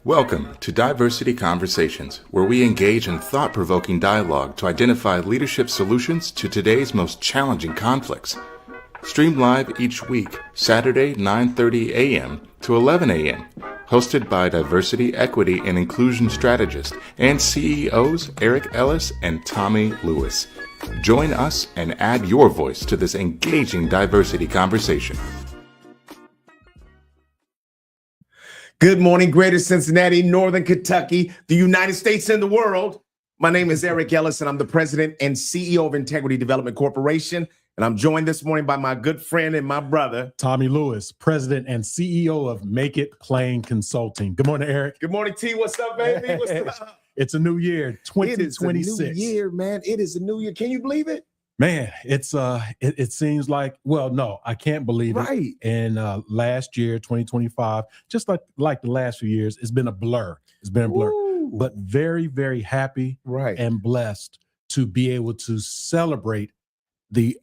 Welcome to Diversity Conversations, where we engage in thought-provoking dialogue to identify leadership solutions to today's most challenging conflicts. Stream live each week, Saturday 9:30 a.m. to 11 a.m. Hosted by Diversity, Equity, and Inclusion Strategist and CEOs Eric Ellis and Tommie Lewis. Join us and add your voice to this engaging diversity conversation. Good morning, Greater Cincinnati, Northern Kentucky, the United States and the world. My name is Eric Ellis, and I'm the president and CEO of Integrity Development Corporation. And I'm joined this morning by my good friend and my brother, Tommie Lewis, president and CEO of Make It Plain Consulting. Good morning, Eric. Good morning, T. What's up, baby? What's up? It's a new year, 2026. It is a new year, man. It is a new year. Can you believe it? Man, it seems like, well, no, I can't believe it. And last year, 2025, just like the last few years, it's been a blur. It's been a blur. Ooh. But very, very happy and blessed to be able to celebrate the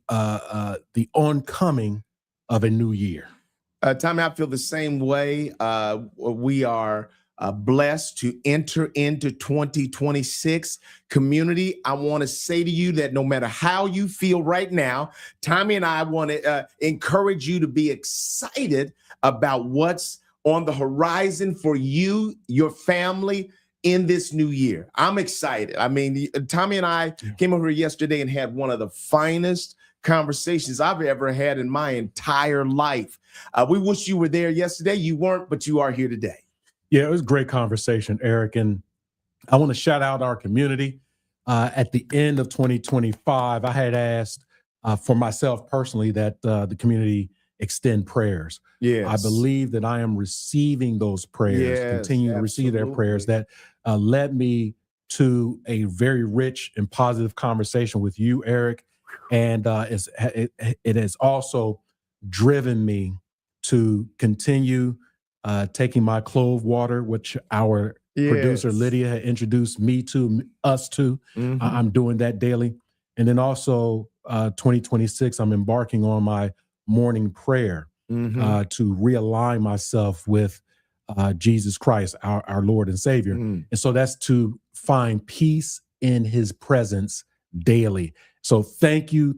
oncoming of a new year. Tommy, I feel the same way. We are blessed to enter into 2026. Community, I want to say to you that no matter how you feel right now, Tommy and I want to encourage you to be excited about what's on the horizon for you, your family, in this new year. I'm excited. I mean, Tommy and I came over here yesterday and had one of the finest conversations I've ever had in my entire life. We wish you were there yesterday. You weren't, but you are here today. Yeah, it was a great conversation, Eric. And I want to shout out our community. At the end of 2025, I had asked for myself personally that the community extend prayers. Yes. I believe that I am receiving those prayers, continue to receive their prayers that led me to a very rich and positive conversation with you, Eric. And it has also driven me to continue taking my clove water, which our producer Lydia had introduced us to. I'm doing that daily. And then also 2026, I'm embarking on my morning prayer to realign myself with Jesus Christ, our Lord and Savior. And so that's to find peace in his presence daily. So thank you,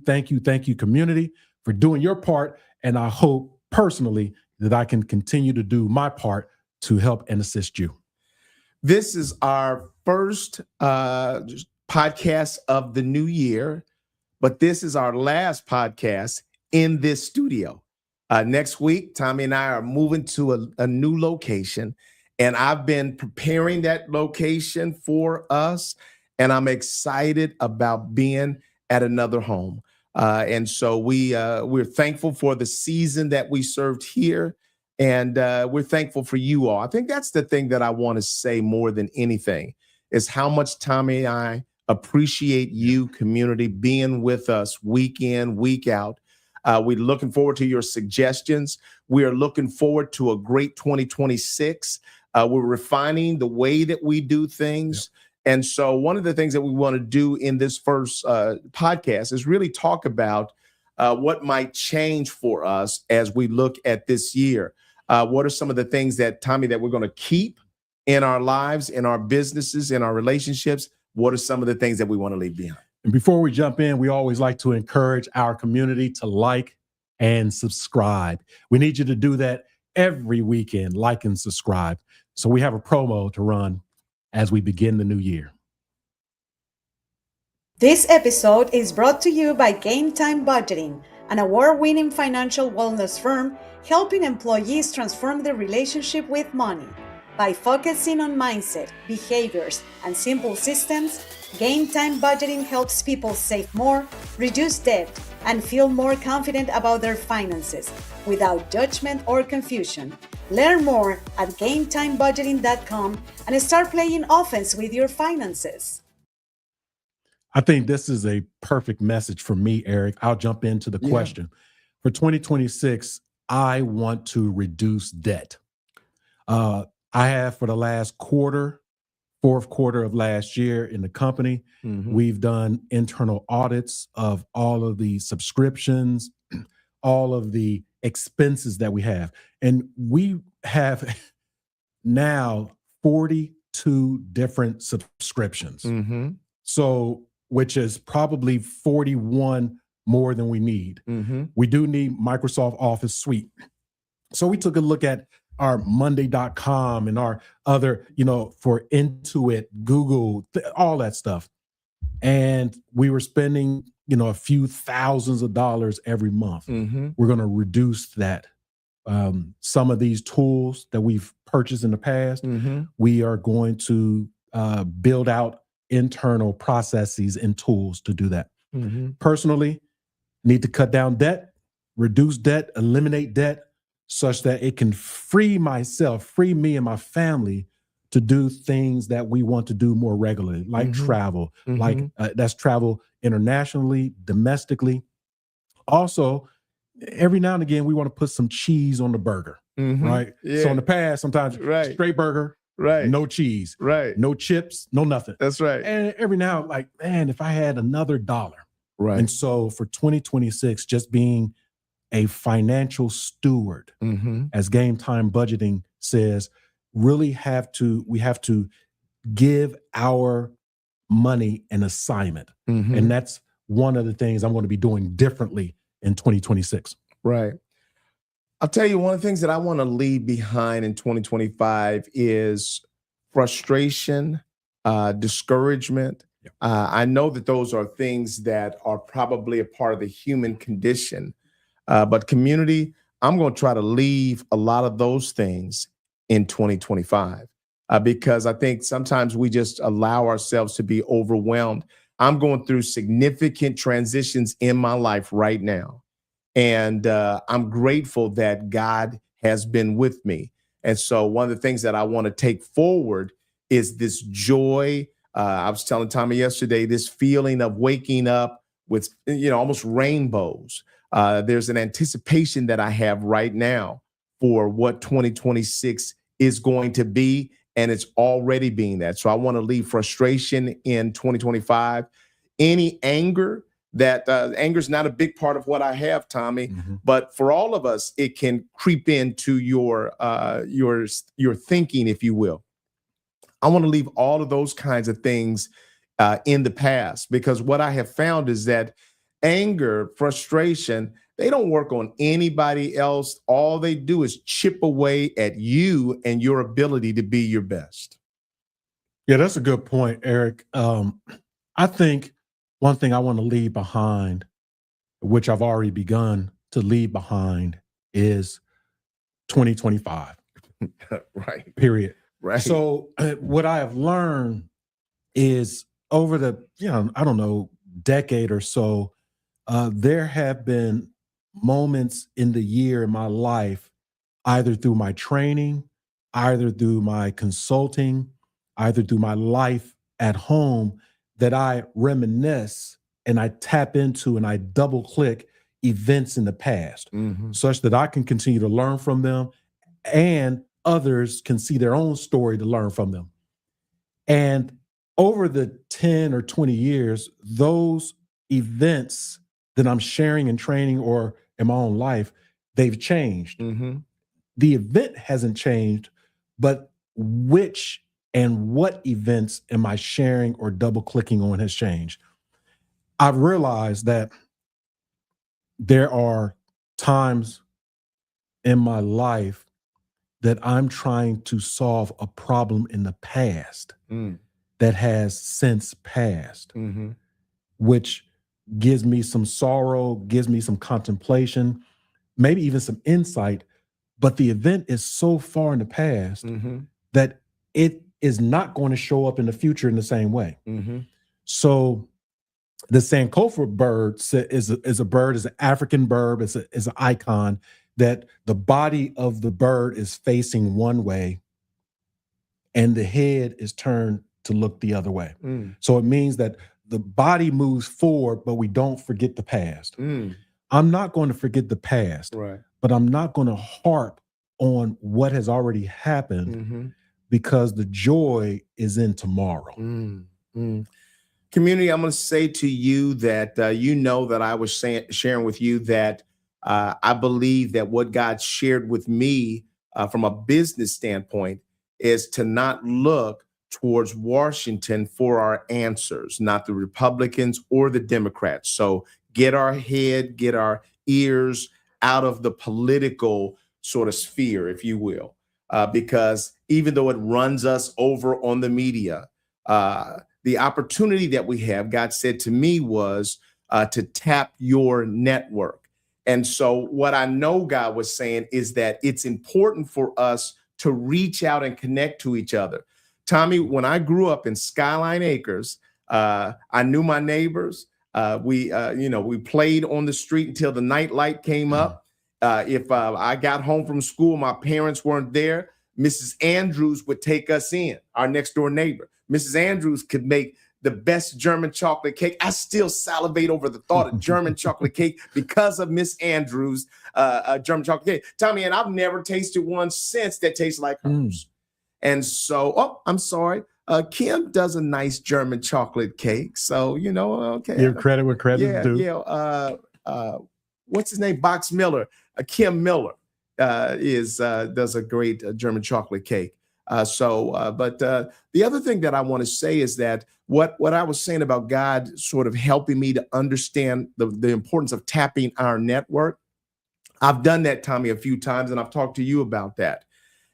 community, for doing your part. And I hope personally that I can continue to do my part to help and assist you. This is our first podcast of the new year, but this is our last podcast in this studio. Next week, Tommy and I are moving to a new location, and I've been preparing that location for us, and I'm excited about being at another home. And so we're thankful for the season that we served here, and we're thankful for you all. I think that's the thing that I want to say more than anything is how much Tommy and I appreciate you, community, being with us week in, week out. We're looking forward to your suggestions. We are looking forward to a great 2026. We're refining the way that we do things. And so one of the things that we want to do in this first podcast is really talk about what might change for us as we look at this year. What are some of the things that, Tommy, that we're going to keep in our lives, in our businesses, in our relationships? What are some of the things that we want to leave behind? And before we jump in, we always like to encourage our community to like and subscribe. We need you to do that every weekend, like and subscribe. So we have a promo to run as we begin the new year. This episode is brought to you by Game Time Budgeting, an award-winning financial wellness firm helping employees transform their relationship with money. By focusing on mindset, behaviors, and simple systems, Game Time Budgeting helps people save more, reduce debt, and feel more confident about their finances without judgment or confusion. Learn more at GameTimeBudgeting.com and start playing offense with your finances. I think this is a perfect message for me, Eric. I'll jump into the question. For 2026, I want to reduce debt. I have for the last fourth quarter of last year in the company, we've done internal audits of all of the subscriptions, all of the expenses that we have. And we have now 42 different subscriptions. Mm-hmm. So, which is probably 41 more than we need. Mm-hmm. We do need Microsoft Office Suite. So we took a look at our Monday.com and our other, for Intuit, Google, all that stuff. And we were spending, a few thousands of dollars every month. Mm-hmm. We're going to reduce that. Some of these tools that we've purchased in the past, Mm-hmm. we are going to build out internal processes and tools to do that. Mm-hmm. Personally, need to cut down debt, reduce debt, eliminate debt, such that it can free me and my family to do things that we want to do more regularly, like Mm-hmm. travel, Mm-hmm. like that's travel internationally, domestically. Also, every now and again, we want to put some cheese on the burger, Mm-hmm. right? Yeah. So in the past, sometimes Right. straight burger, Right. no cheese, Right. no chips, no nothing. That's right. And every now, like, man, if I had another dollar. Right. And so for 2026, just being a financial steward, Mm-hmm. as Game Time Budgeting says, we have to give our money an assignment. Mm-hmm. And that's one of the things I'm going to be doing differently in 2026. Right. I'll tell you, one of the things that I want to leave behind in 2025 is frustration, discouragement. Yep. I know that those are things that are probably a part of the human condition. But community, I'm going to try to leave a lot of those things in 2025 because I think sometimes we just allow ourselves to be overwhelmed. I'm going through significant transitions in my life right now. And I'm grateful that God has been with me. And so one of the things that I want to take forward is this joy. I was telling Tommie yesterday, this feeling of waking up with, almost rainbows. There's an anticipation that I have right now for what 2026 is going to be, and it's already being that. So I want to leave frustration in 2025. Any anger, anger is not a big part of what I have, Tommie, Mm-hmm. but for all of us, it can creep into your thinking, if you will. I want to leave all of those kinds of things in the past, because what I have found is that anger, frustration, they don't work on anybody else. All they do is chip away at you and your ability to be your best. Yeah, that's a good point, Eric. I think one thing I want to leave behind, which I've already begun to leave behind, is 2025. Right. Period. Right. So what I have learned is over the, decade or so, there have been moments in the year in my life, either through my training, either through my consulting, either through my life at home, that I reminisce and I tap into and I double click events in the past, Mm-hmm. such that I can continue to learn from them and others can see their own story to learn from them. And over the 10 or 20 years, those events that I'm sharing and training or in my own life, they've changed. Mm-hmm. The event hasn't changed, but which and what events am I sharing or double clicking on has changed. I've realized that there are times in my life that I'm trying to solve a problem in the past that has since passed, Mm-hmm. which gives me some sorrow, gives me some contemplation, maybe even some insight. But the event is so far in the past Mm-hmm. that it is not going to show up in the future in the same way. Mm-hmm. So the Sankofa bird is an African bird, is an icon that the body of the bird is facing one way and the head is turned to look the other way. Mm. So it means that the body moves forward, but we don't forget the past. Mm. I'm not going to forget the past, Right. but I'm not going to harp on what has already happened Mm-hmm. because the joy is in tomorrow. Mm. Mm. Community, I'm going to say to you that that I was sharing with you that I believe that what God shared with me from a business standpoint is to not look towards Washington for our answers, not the Republicans or the Democrats. So get our ears out of the political sort of sphere, if you will, because even though it runs us over on the media, the opportunity that we have, God said to me, was to tap your network. And so what I know God was saying is that it's important for us to reach out and connect to each other. Tommie, when I grew up in Skyline Acres, I knew my neighbors. We played on the street until the night light came up. If I got home from school, my parents weren't there, Mrs. Andrews would take us in, our next door neighbor. Mrs. Andrews could make the best German chocolate cake. I still salivate over the thought of German chocolate cake because of Miss Andrews' German chocolate cake. Tommie, and I've never tasted one since that tastes like hers. And so, I'm sorry. Kim does a nice German chocolate cake. So, okay. Give credit where credit's due. Yeah. What's his name? Box Miller. Kim Miller does a great German chocolate cake. But the other thing that I want to say is that what I was saying about God sort of helping me to understand the importance of tapping our network. I've done that, Tommie, a few times, and I've talked to you about that.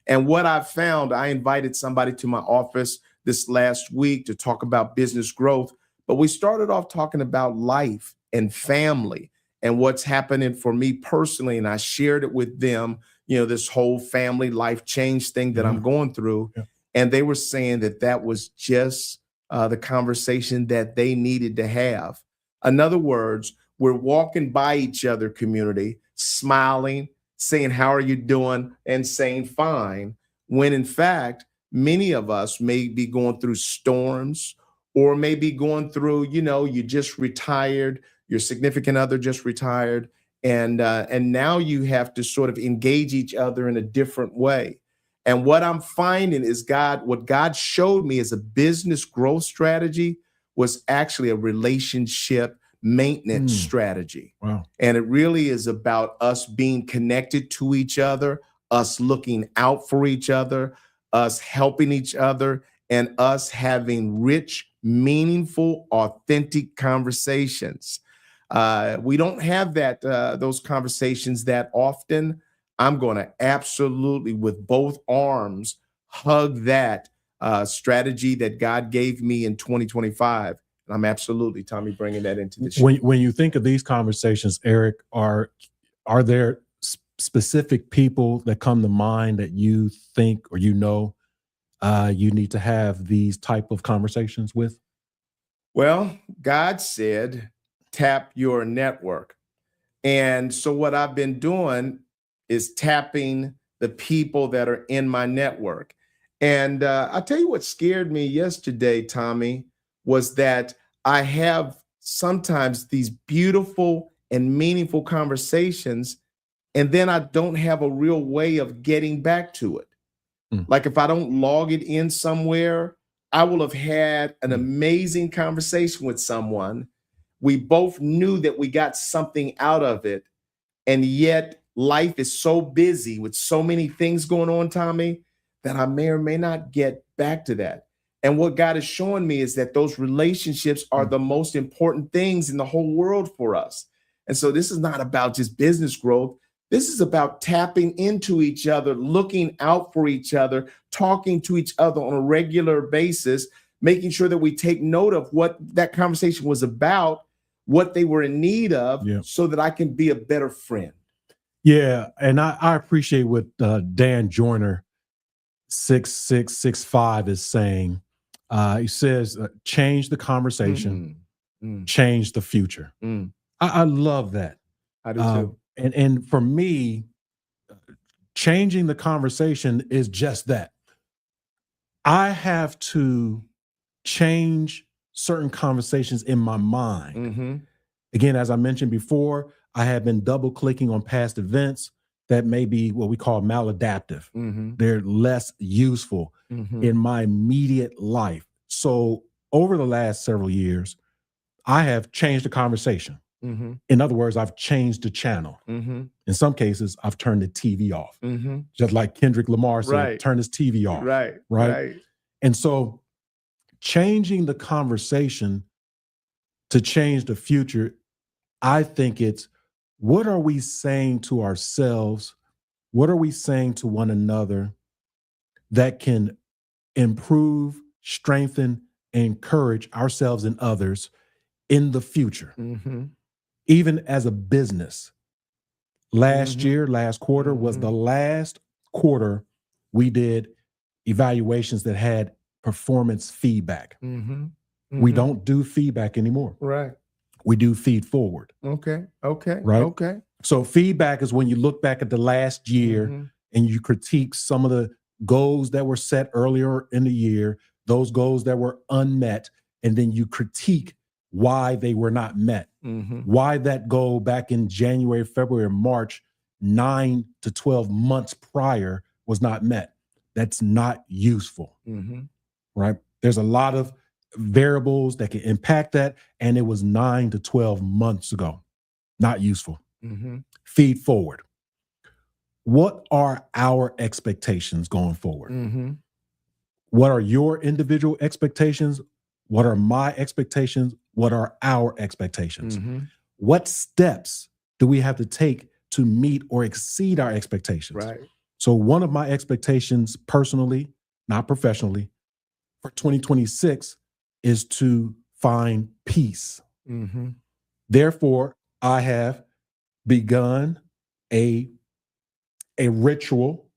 And what I've found, I invited somebody to my office this last week to talk about business growth, but we started off talking about life and family and what's happening for me personally. And I shared it with them, this whole family life change thing that I'm going through. Yeah. And they were saying that was just the conversation that they needed to have. In other words, we're walking by each other, community, smiling, saying, how are you doing? And saying, fine. When in fact, many of us may be going through storms or maybe going through, you just retired, your significant other just retired. And now you have to sort of engage each other in a different way. And what I'm finding is what God showed me as a business growth strategy was actually a relationship maintenance strategy. Wow. And it really is about us being connected to each other, us looking out for each other, us helping each other, and us having rich, meaningful, authentic conversations. We don't have those conversations that often. I'm going to absolutely, with both arms, hug that strategy that God gave me in 2025. And I'm absolutely, Tommie, bringing that into the show. When you think of these conversations, Eric, are there specific people that come to mind that you think or you need to have these type of conversations with? Well, God said, tap your network. And so what I've been doing is tapping the people that are in my network. And I'll tell you what scared me yesterday, Tommie, was that I have sometimes these beautiful and meaningful conversations, and then I don't have a real way of getting back to it. Like if I don't log it in somewhere, I will have had an amazing conversation with someone. We both knew that we got something out of it, and yet life is so busy with so many things going on, Tommie, that I may or may not get back to that. And what God is showing me is that those relationships are the most important things in the whole world for us. And so this is not about just business growth. This is about tapping into each other, looking out for each other, talking to each other on a regular basis, making sure that we take note of what that conversation was about, what they were in need of, so that I can be a better friend. Yeah, and I appreciate what Dan Joyner 6665 is saying. He says, change the conversation, change the future. I love that. I do too. And for me, changing the conversation is just that. I have to change certain conversations in my mind. Again, as I mentioned before, I have been double clicking on past events that may be what we call maladaptive. They're less useful in my immediate life. So over the last several years, I have changed the conversation. In other words, I've changed the channel. In some cases, I've turned the TV off. Just like Kendrick Lamar said, turn his TV off. Right. And so changing the conversation to change the future, I think it's, what are we saying to ourselves? What are we saying to one another that can improve, strengthen, encourage ourselves and others in the future? Even as a business. Last year, last quarter was the last quarter we did evaluations that had performance feedback. We don't do feedback anymore. Right. We do feed forward. Okay. Right. Okay. So feedback is when you look back at the last year and you critique some of the goals that were set earlier in the year, those goals that were unmet, and then you critique why they were not met. Why that goal back in January, February, March, 9 to 12 months prior was not met. That's not useful, right? There's a lot of variables that can impact that, and it was 9 to 12 months ago. Not useful. Feed forward. What are our expectations going forward? What are your individual expectations? What are my expectations? What are our expectations? What steps do we have to take to meet or exceed our expectations? Right. So one of my expectations personally, not professionally, for 2026 is to find peace. Therefore, I have begun a ritual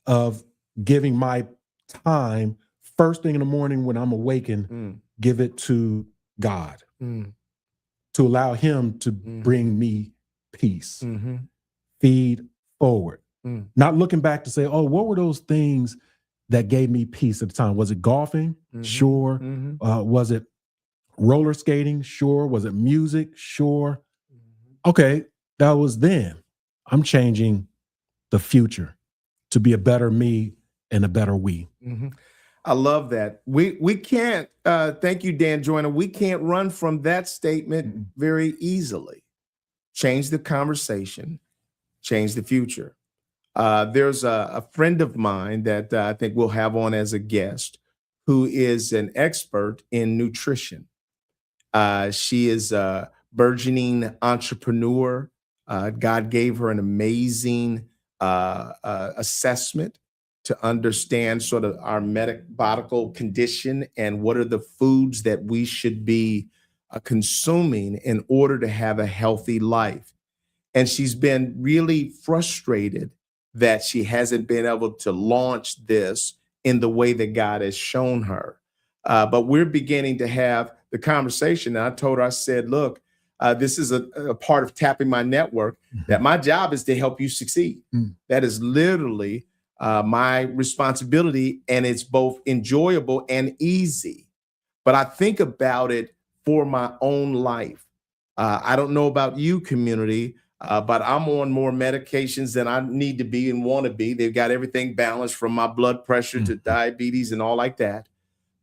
of giving my time first thing in the morning when I'm awakened, give it to God, to allow him to bring me peace. Feed forward. Not looking back to say, oh, what were those things that gave me peace at the time? Was it golfing? Sure. Was it roller skating? Sure. Was it music? Sure. Okay, that was then. I'm changing the future to be a better me and a better we. I love that. We can't, thank you, Dan Joyner. We can't run from that statement very easily. Change the conversation, change the future. There's a friend of mine that I think we'll have on as a guest who is an expert in nutrition. She is a burgeoning entrepreneur. God gave her an amazing assessment to understand sort of our metabolical condition and what are the foods that we should be consuming in order to have a healthy life. And she's been really frustrated that she hasn't been able to launch this in the way that God has shown her. But we're beginning to have the conversation. And I told her, I said, look, this is a part of tapping my network, that my job is to help you succeed. That is literally my responsibility, and it's both enjoyable and easy. But I think about it for my own life. I don't know about you, community, but I'm on more medications than I need to be and want to be. They've got everything balanced from my blood pressure to diabetes and all like that.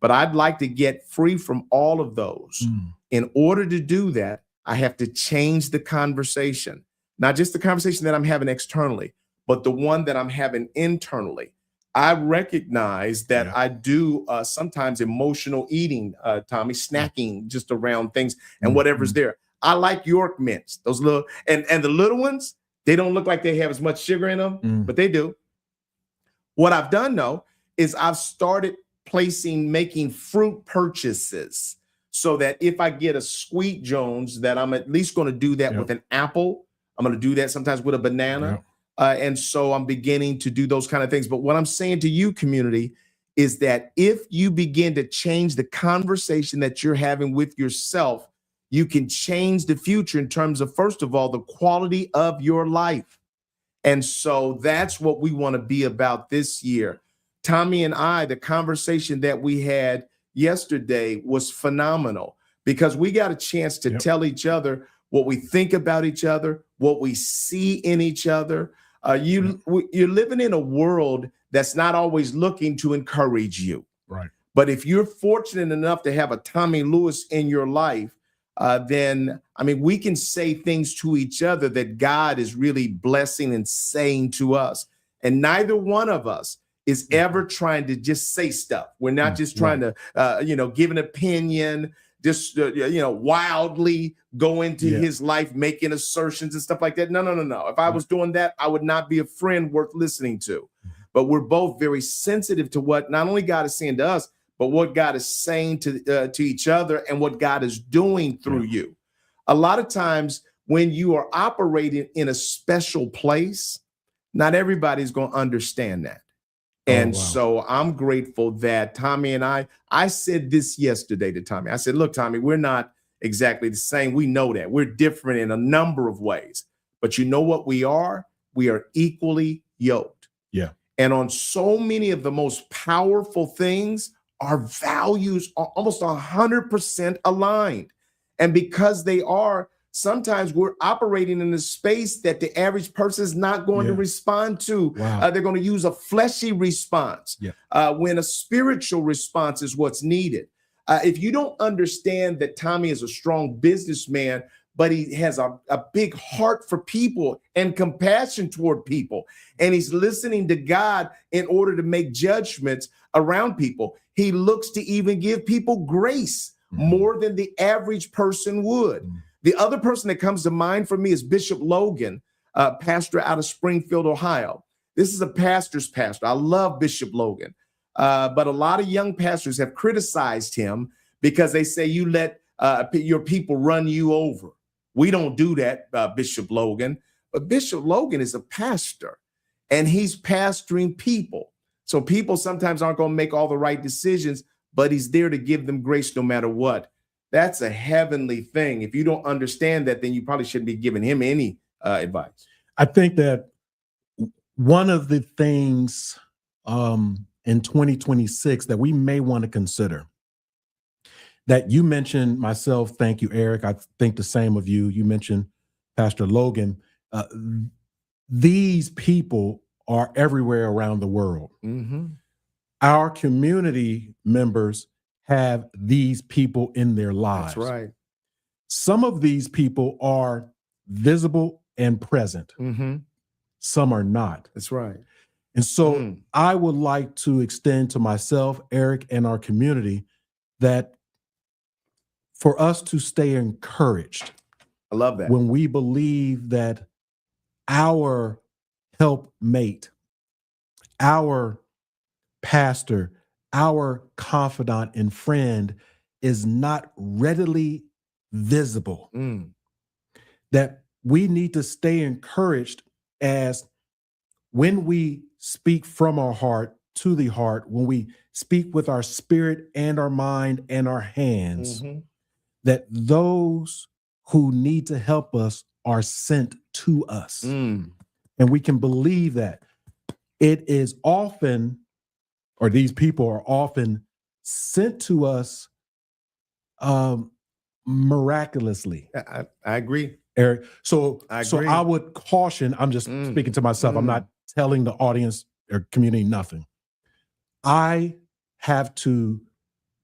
But I'd like to get free from all of those. In order to do that, I have to change the conversation, not just the conversation that I'm having externally, but the one that I'm having internally. I recognize that I do sometimes emotional eating, Tommie, snacking just around things and whatever's there. I like York mints, those little, and the little ones, they don't look like they have as much sugar in them, but they do. What I've done though, is I've started making fruit purchases so that if I get a Sweet Jones, that I'm at least going to do that with an apple. I'm going to do that sometimes with a banana. And so I'm beginning to do those kind of things. But what I'm saying to you, community, is that if you begin to change the conversation that you're having with yourself, you can change the future in terms of, first of all, the quality of your life. And so that's what we want to be about this year. Tommie and I, the conversation that we had yesterday was phenomenal because we got a chance to tell each other what we think about each other, what we see in each other. You're living in a world that's not always looking to encourage you. Right. But if you're fortunate enough to have a Tommie Lewis in your life, then, I mean, we can say things to each other that God is really blessing and saying to us. And neither one of us is ever trying to just say stuff. We're not just trying to, give an opinion, just, wildly go into his life, making assertions and stuff like that. No. If I was doing that, I would not be a friend worth listening to. But we're both very sensitive to what not only God is saying to us, but what God is saying to each other and what God is doing through you. A lot of times when you are operating in a special place, not everybody's going to understand that. And so I'm grateful that Tommie and I said this yesterday to Tommie. I said, look, Tommie, we're not exactly the same. We know that. We're different in a number of ways. But you know what we are? We are equally yoked. Yeah. And on so many of the most powerful things, our values are almost 100% aligned. And because they are, sometimes we're operating in a space that the average person is not going to respond to. They're going to use a fleshy response when a spiritual response is what's needed. If you don't understand that Tommie is a strong businessman, but he has a big heart for people and compassion toward people, and he's listening to God in order to make judgments around people, he looks to even give people grace more than the average person would. The other person that comes to mind for me is Bishop Logan, pastor out of Springfield, Ohio. This is a pastor's pastor. I love Bishop Logan. But a lot of young pastors have criticized him because they say you let your people run you over. We don't do that, Bishop Logan. But Bishop Logan is a pastor, and he's pastoring people. So people sometimes aren't going to make all the right decisions, but he's there to give them grace no matter what. That's a heavenly thing. If you don't understand that, then you probably shouldn't be giving him any advice. I think that one of the things in 2026 that we may want to consider, that you mentioned myself, thank you, Eric. I think the same of you. You mentioned Pastor Logan. These people are everywhere around the world. Our community members have these people in their lives. That's right. Some of these people are visible and present. Some are not. That's right. And so I would like to extend to myself, Eric, and our community that for us to stay encouraged. I love that. When we believe that our helpmate, our pastor, our confidant and friend is not readily visible, that we need to stay encouraged as when we speak from our heart to the heart, when we speak with our spirit and our mind and our hands, that those who need to help us are sent to us. And we can believe that it is often, or these people are often sent to us miraculously. I agree, Eric. So I would caution, I'm just speaking to myself. I'm not telling the audience or community nothing. I have to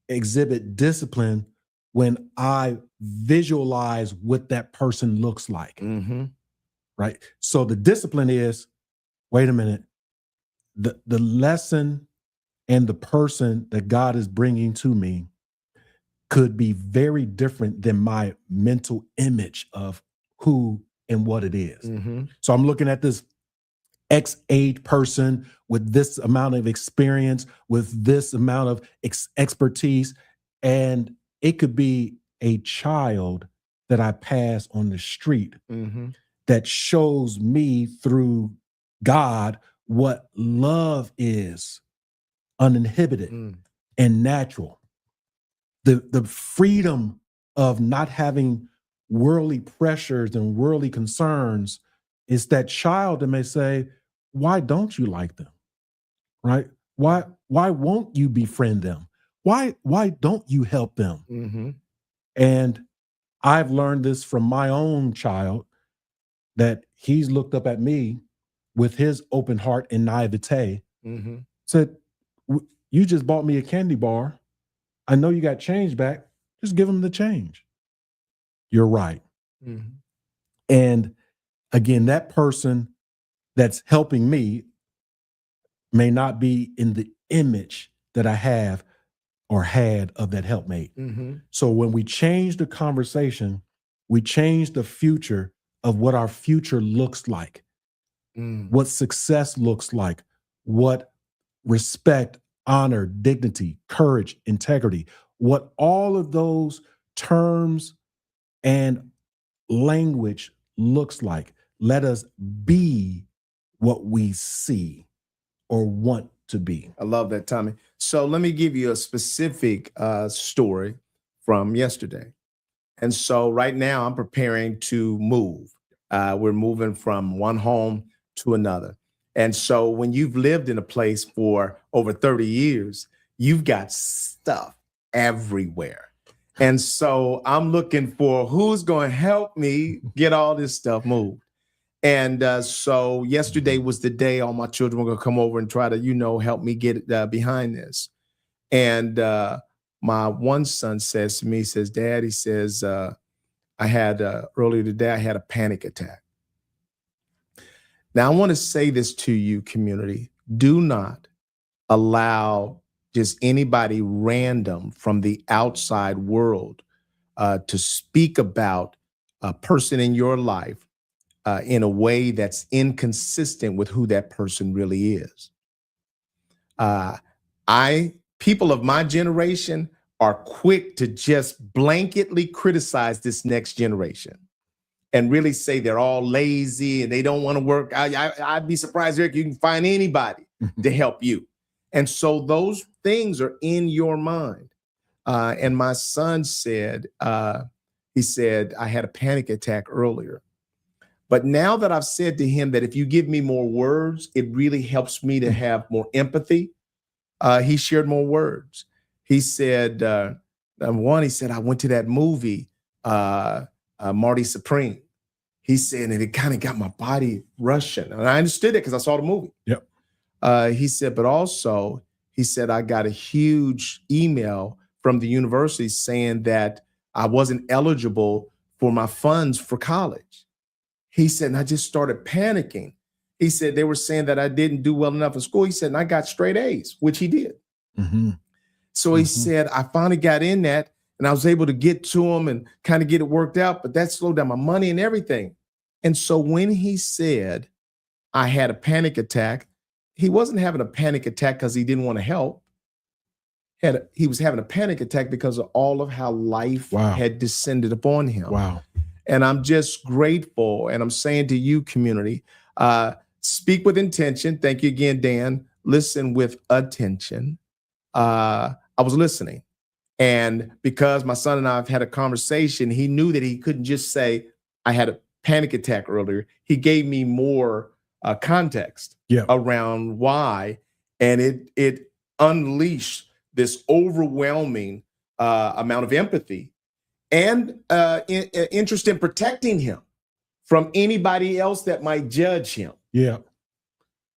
exhibit discipline when I visualize what that person looks like, right? So the discipline is, wait a minute, the lesson and the person that God is bringing to me could be very different than my mental image of who and what it is. So I'm looking at this X-age person with this amount of experience, with this amount of expertise, and it could be a child that I pass on the street that shows me through God what love is, uninhibited and natural. The freedom of not having worldly pressures and worldly concerns is that child that may say, why don't you like them? Right? Why won't you befriend them? Why don't you help them? And I've learned this from my own child, that he's looked up at me with his open heart and naivete, said, you just bought me a candy bar. I know you got change back. Just give him the change. You're right. Mm-hmm. And again, that person that's helping me may not be in the image that I have or had of that helpmate. Mm-hmm. So when we change the conversation, we change the future of what our future looks like, what success looks like, what respect, honor, dignity, courage, integrity, what all of those terms and language looks like. Let us be what we see or want to be. I love that, Tommie. So let me give you a specific story from yesterday. And so right now I'm preparing to move. We're moving from one home to another. And so when you've lived in a place for over 30 years, you've got stuff everywhere. And so I'm looking for who's going to help me get all this stuff moved. And so yesterday was the day all my children were going to come over and try to, help me get behind this. And my one son says to me, he says, Dad, he says, I had earlier today, I had a panic attack. Now, I want to say this to you, community. Do not allow just anybody random from the outside world to speak about a person in your life in a way that's inconsistent with who that person really is. People of my generation are quick to just blanketly criticize this next generation and really say they're all lazy and they don't want to work. I'd be surprised, Eric, you can find anybody to help you. And so those things are in your mind. And my son said, he said, I had a panic attack earlier. But now that I've said to him that if you give me more words, it really helps me to have more empathy, he shared more words. He said, he said, I went to that movie, Marty Supreme. He said, and it kind of got my body rushing. And I understood it because I saw the movie. Yep. He said, but also, he said, I got a huge email from the university saying that I wasn't eligible for my funds for college. He said, and I just started panicking. He said, they were saying that I didn't do well enough in school. He said, and I got straight A's, which he did. Mm-hmm. So he said, I finally got in that and I was able to get to him and kind of get it worked out, but that slowed down my money and everything. And so when he said, I had a panic attack, he wasn't having a panic attack because he didn't want to help. He was having a panic attack because of all of how life had descended upon him. Wow. And I'm just grateful. And I'm saying to you, community, speak with intention. Thank you again, Dan. Listen with attention. I was listening. And because my son and I have had a conversation, he knew that he couldn't just say, I had a panic attack earlier. He gave me more context around why. And it unleashed this overwhelming amount of empathy and interest in protecting him from anybody else that might judge him. Yeah.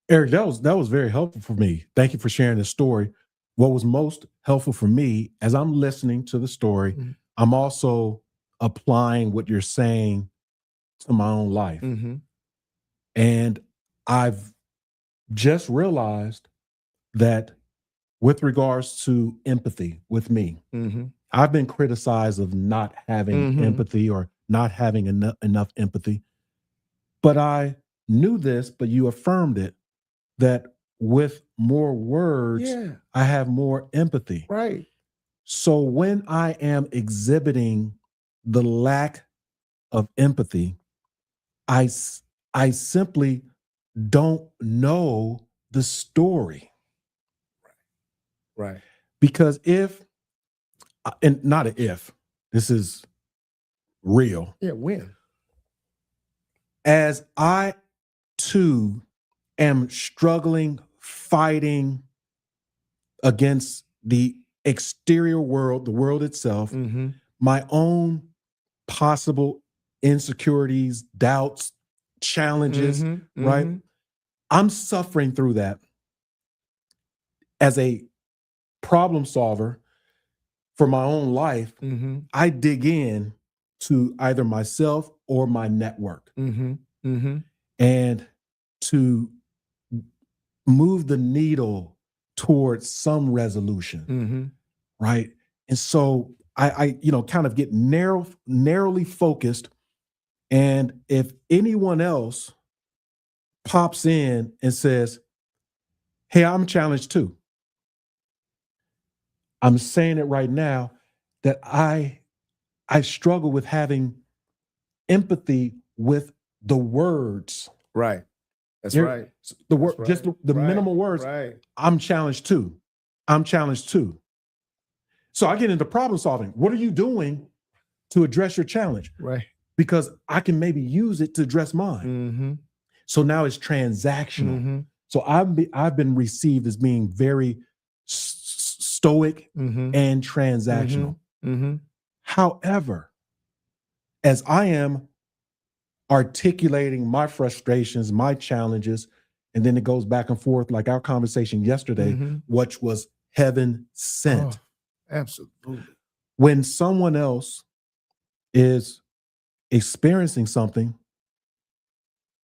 Eric, that was very helpful for me. Thank you for sharing this story. What was most helpful for me as I'm listening to the story, I'm also applying what you're saying to my own life. And I've just realized that with regards to empathy with me, I've been criticized of not having empathy or not having enough empathy. But I knew this, but you affirmed it, that with more words, I have more empathy. Right. So when I am exhibiting the lack of empathy, I simply don't know the story. Right. Because this is real. Yeah, when? As I too am struggling, fighting against the exterior world, the world itself, my own possible insecurities, doubts, challenges, right? I'm suffering through that. As a problem solver for my own life, I dig in to either myself or my network, and to move the needle towards some resolution, right? And so I kind of get narrowly focused. And if anyone else pops in and says, hey, I'm challenged too, I'm saying it right now that I struggle with having empathy with the words. Right. That's right. The word, just the minimal words. Right. I'm challenged too. I'm challenged too. So I get into problem solving. What are you doing to address your challenge? Right. Because I can maybe use it to address mine. So now it's transactional. So I've been received as being very stoic and transactional. However, as I am articulating my frustrations, my challenges, and then it goes back and forth like our conversation yesterday, which was heaven sent. Oh, absolutely. When someone else is experiencing something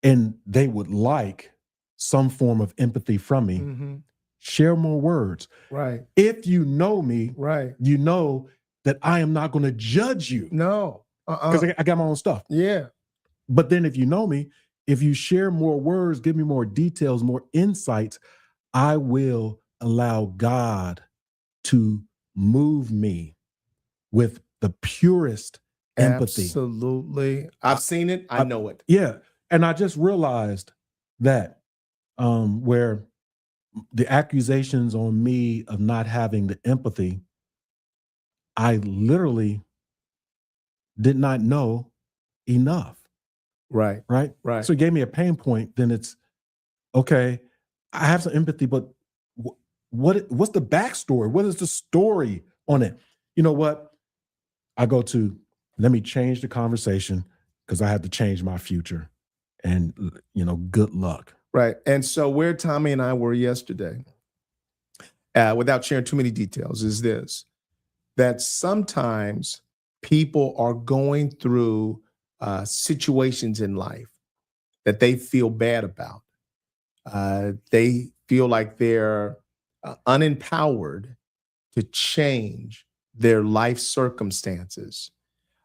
and they would like some form of empathy from me, share more words. Right. If you know me, you know that I am not going to judge you. No. Because I got my own stuff. Yeah. But then if you know me, if you share more words, give me more details, more insights, I will allow God to move me with the purest empathy. Absolutely. I've seen it. I know it. Yeah. And I just realized that where the accusations on me of not having the empathy, I literally did not know enough. Right. So it gave me a pain point. Then it's, okay, I have some empathy, but what's the backstory? What is the story on it? You know what? I go to, let me change the conversation because I had to change my future. And, good luck. Right. And so where Tommie and I were yesterday, without sharing too many details, is this, that sometimes people are going through situations in life that they feel bad about. They feel like they're unempowered to change their life circumstances.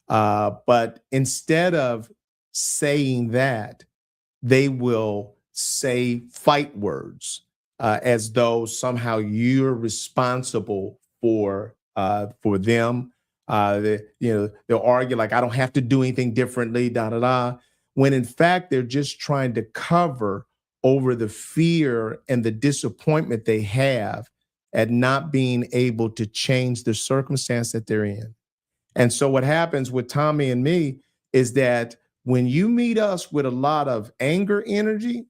But instead of saying that, they will say fight words as though somehow you're responsible for them. They'll argue like, I don't have to do anything differently, when in fact, they're just trying to cover over the fear and the disappointment they have at not being able to change the circumstance that they're in. And so what happens with Tommie and me is that when you meet us with a lot of anger energy,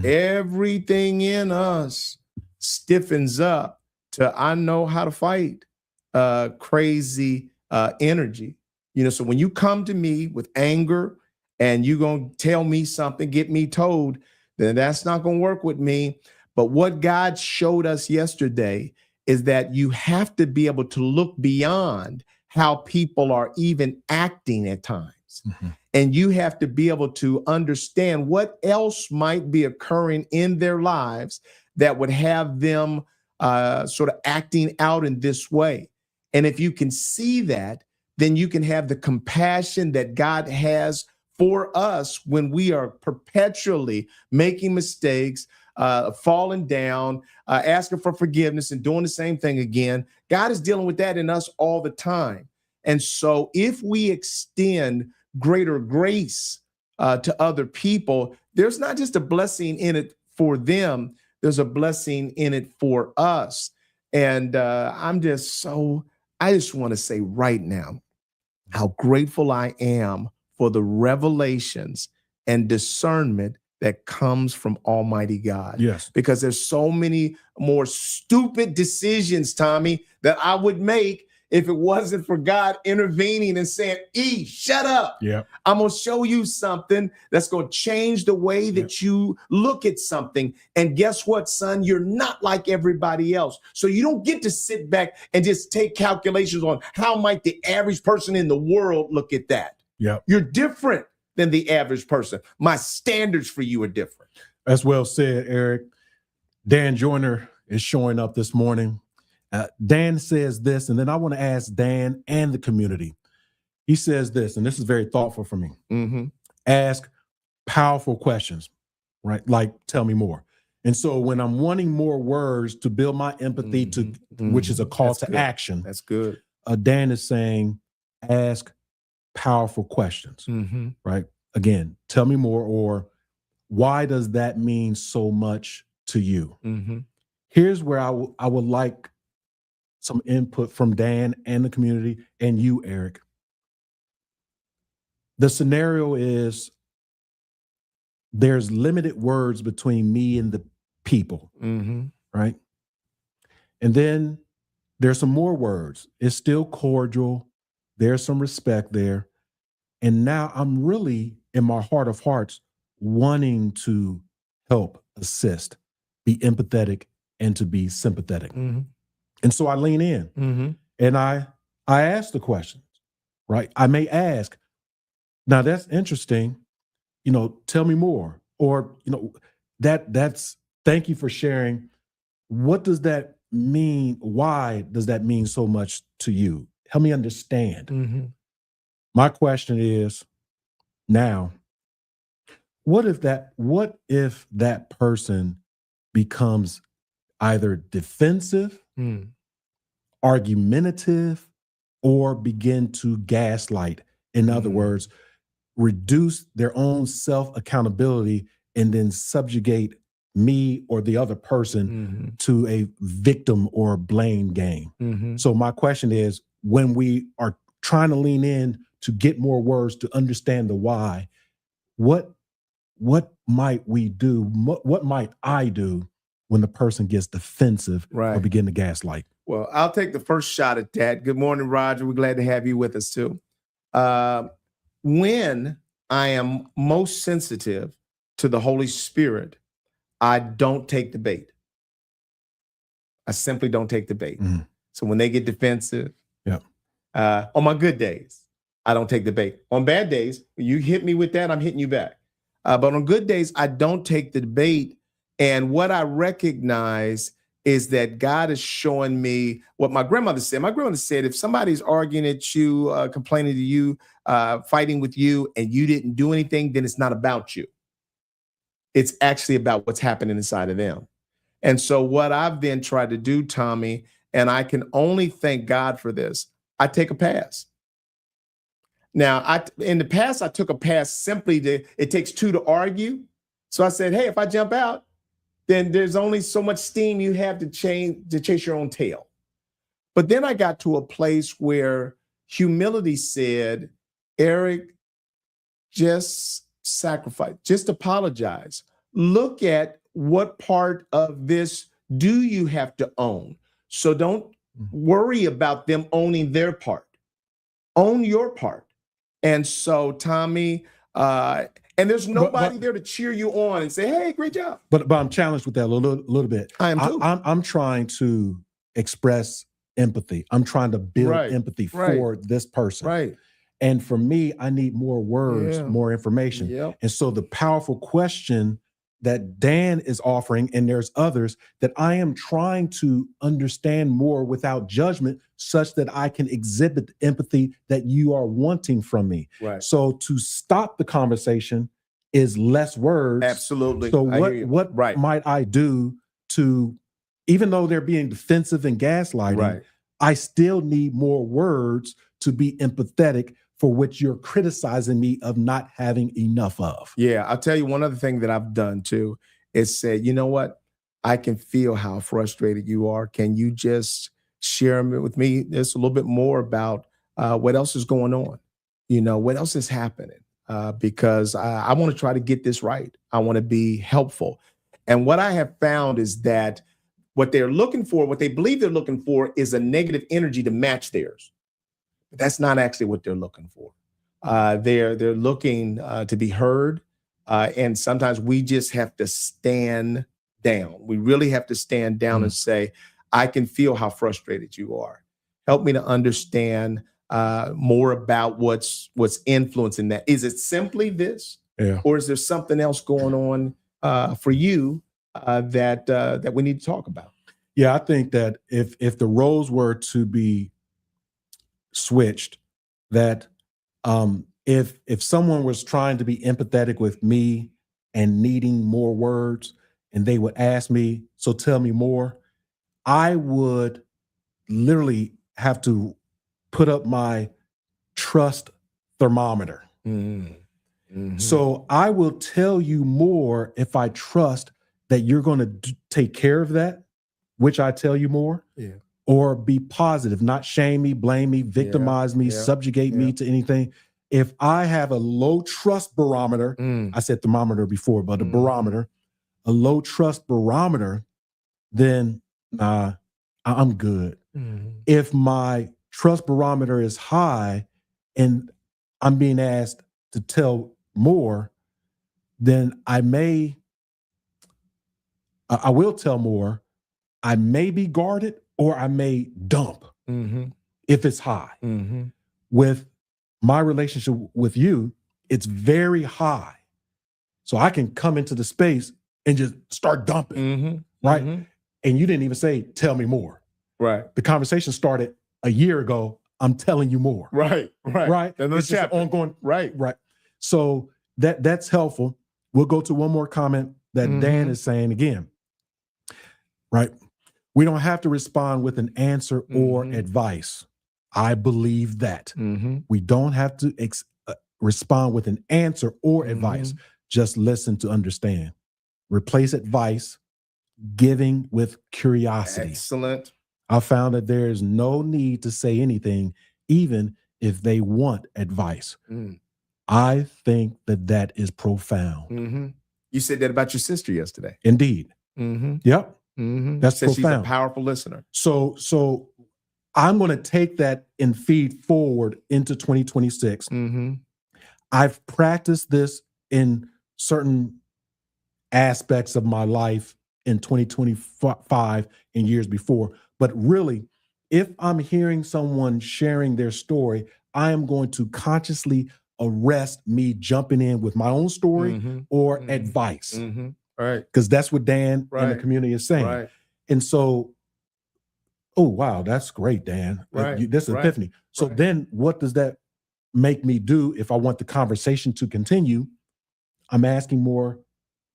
everything in us stiffens up to, I know how to fight crazy energy. So when you come to me with anger and you're going to tell me something, get me told, then that's not going to work with me. But what God showed us yesterday is that you have to be able to look beyond how people are even acting at times. And you have to be able to understand what else might be occurring in their lives that would have them sort of acting out in this way. And if you can see that, then you can have the compassion that God has for us when we are perpetually making mistakes, falling down, asking for forgiveness and doing the same thing again. God is dealing with that in us all the time. And so if we extend greater grace to other people, there's not just a blessing in it for them, there's a blessing in it for us. And I just want to say right now how grateful I am for the revelations and discernment that comes from Almighty God. Yes. Because there's so many more stupid decisions, Tommie, that I would make if it wasn't for God intervening and saying, E, shut up. Yeah. I'm going to show you something that's going to change the way that you look at something. And guess what, son? You're not like everybody else. So you don't get to sit back and just take calculations on how might the average person in the world look at that. Yeah. You're different than the average person. My standards for you are different. That's well said, Eric. Dan Joyner is showing up this morning. Dan says this, and then I want to ask Dan and the community. He says this, and this is very thoughtful for me. Mm-hmm. Ask powerful questions, right? Like, tell me more. And so when I'm wanting more words to build my empathy which is a call to action. That's good. Dan is saying, ask powerful questions, right? Again, tell me more, or why does that mean so much to you? Here's where I would like some input from Dan and the community and you, Eric. The scenario is there's limited words between me and the people, right? And then there's some more words. It's still cordial. There's some respect there. And now I'm really, in my heart of hearts, wanting to help, assist, be empathetic, and to be sympathetic. And so I lean in and I ask the questions, right? I may ask, now that's interesting, tell me more. Or, that's, thank you for sharing. What does that mean? Why does that mean so much to you? Help me understand. My question is now, what if that person becomes either defensive, argumentative, or begin to gaslight? In other words, reduce their own self-accountability and then subjugate me or the other person to a victim or blame game. So my question is, when we are trying to lean in to get more words to understand the why, what might we do? What might I do when the person gets defensive or begin to gaslight? Well, I'll take the first shot at that. Good morning, Roger. We're glad to have you with us too. When I am most sensitive to the Holy Spirit, I don't take the bait. I simply don't take the bait. So when they get defensive, on my good days, I don't take the bait. On bad days, you hit me with that, I'm hitting you back. But on good days, I don't take the bait. And what I recognize is that God is showing me what my grandmother said. My grandmother said, if somebody's arguing at you, complaining to you, fighting with you, and you didn't do anything, then it's not about you. It's actually about what's happening inside of them. And so what I've then tried to do, Tommy, and I can only thank God for this, I take a pass. Now, in the past, I took a pass simply it takes two to argue. So I said, hey, if I jump out, then there's only so much steam you have to chase your own tail. But then I got to a place where humility said, Eric, just sacrifice, just apologize. Look at what part of this do you have to own. So don't worry about them owning their part. Own your part. And so, Tommy, and there's nobody there to cheer you on and say, hey, great job. But I'm challenged with that a little bit. I am too. I'm trying to express empathy. I'm trying to build empathy for this person. Right. And for me, I need more words, more information. Yep. And so the powerful question that Dan is offering, and there's others, that I am trying to understand more without judgment, such that I can exhibit the empathy that you are wanting from me. Right. So to stop the conversation is less words. Absolutely. So what might I do to, even though they're being defensive and gaslighting, I still need more words to be empathetic for which you're criticizing me of not having enough of. Yeah, I'll tell you one other thing that I've done too is said, you know what? I can feel how frustrated you are. Can you just share with me just a little bit more about what else is going on? What else is happening? Because I want to try to get this right. I want to be helpful. And what I have found is that what they're looking for, what they believe they're looking for, is a negative energy to match theirs. But that's not actually what they're looking for. They're looking to be heard. And sometimes we just have to stand down. We really have to stand down and say, I can feel how frustrated you are. Help me to understand more about what's influencing that. Is it simply this? Yeah. Or is there something else going on for you that we need to talk about? Yeah, I think that if the roles were to be switched, that if someone was trying to be empathetic with me and needing more words, and they would ask me, so tell me more, I would literally have to put up my trust thermometer. Mm-hmm. So I will tell you more if I trust that you're going to take care of that, which I tell you more, or be positive, not shame me, blame me, victimize me, subjugate me to anything. If I have a low trust barometer, I said thermometer before, but a barometer, a low trust barometer, then I'm good. If my trust barometer is high and I'm being asked to tell more, then I will tell more. I may be guarded or I may dump if it's high. With my relationship with you, it's very high. So I can come into the space and just start dumping, right? And you didn't even say, tell me more. Right. The conversation started a year ago. I'm telling you more. Right. It's just ongoing. Right. So that's helpful. We'll go to one more comment that Dan is saying again. Right. We don't have to respond with an answer or advice. I believe that. We don't have to respond with an answer or advice. Just listen to understand. Replace advice, giving with curiosity. Excellent. I found that there is no need to say anything, even if they want advice. I think that is profound. You said that about your sister yesterday. Indeed. Yep. That's profound. She's a powerful listener. So I'm going to take that and feed forward into 2026. I've practiced this in certain aspects of my life in 2025 and years before. But really, if I'm hearing someone sharing their story, I am going to consciously arrest me jumping in with my own story or advice. Right. Because that's what Dan and the community is saying. Right. And so, oh, wow, that's great, Dan. Right. This epiphany. So then what does that make me do if I want the conversation to continue? I'm asking more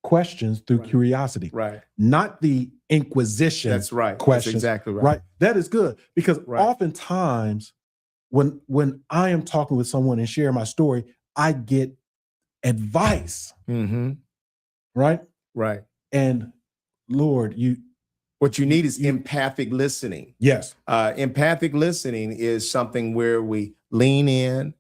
questions through curiosity. Right. Not the inquisition. That's right. Questions. That's exactly right. Right. That is good. Because oftentimes when I am talking with someone and share my story, I get advice. Right? Right. And Lord, what you need is empathic listening. Yes. Empathic listening is something where we lean in.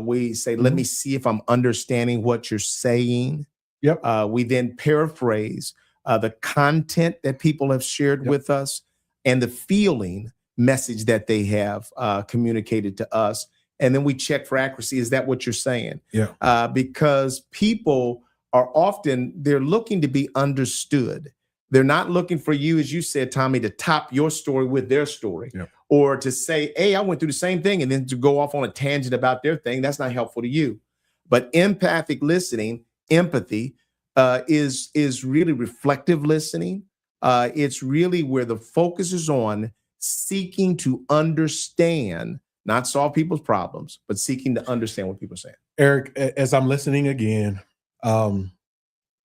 We say, let me see if I'm understanding what you're saying. Yep. We then paraphrase the content that people have shared with us and the feeling message that they have communicated to us. And then we check for accuracy. Is that what you're saying? Yeah. Because people are often, they're looking to be understood. They're not looking for you, as you said, Tommie, to top your story with their story or to say, hey, I went through the same thing, and then to go off on a tangent about their thing. That's not helpful to you. But empathic listening, empathy, is really reflective listening. It's really where the focus is on seeking to understand, not solve people's problems, but seeking to understand what people are saying. Eric, as I'm listening again, I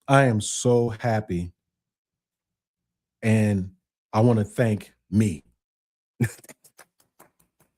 am so happy. And I want to thank me.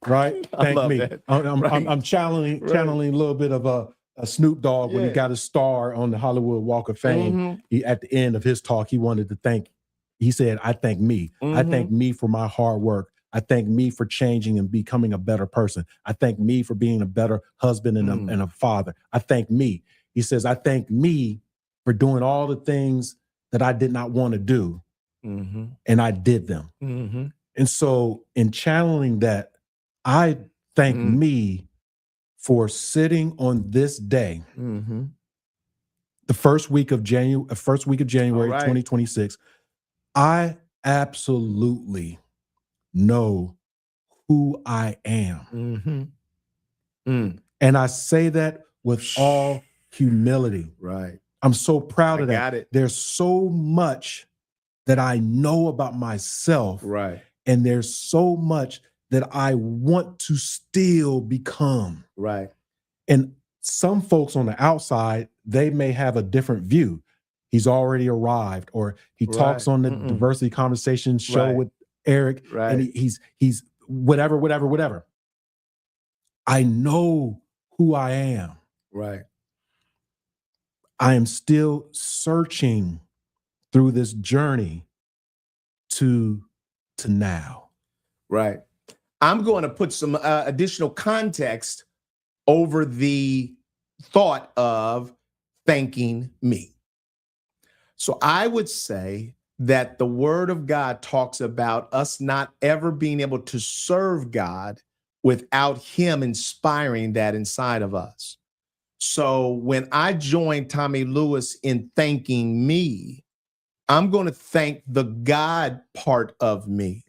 Right? Thank me. I'm channeling a little bit of a Snoop Dogg when he got a star on the Hollywood Walk of Fame. He, at the end of his talk, he said, I thank me. I thank me for my hard work. I thank me for changing and becoming a better person. I thank me for being a better husband and a father. I thank me. He says, I thank me for doing all the things that I did not want to do. and I did them. And so in channeling that, I thank me for sitting on this day, the first week of January, Right. 2026. I absolutely know who I am. And I say that with all humility. Right. I'm so proud of that. Got it. There's so much that I know about myself. Right. And there's so much that I want to still become. Right. And some folks on the outside, they may have a different view. He's already arrived, or he talks on the diversity conversation show with Eric, and he's whatever. I know who I am. Right. I am still searching through this journey to now. Right. I'm going to put some additional context over the thought of thanking me. So I would say that the Word of God talks about us not ever being able to serve God without Him inspiring that inside of us. So when I joined Tommie Lewis in thanking me, I'm going to thank the God part of me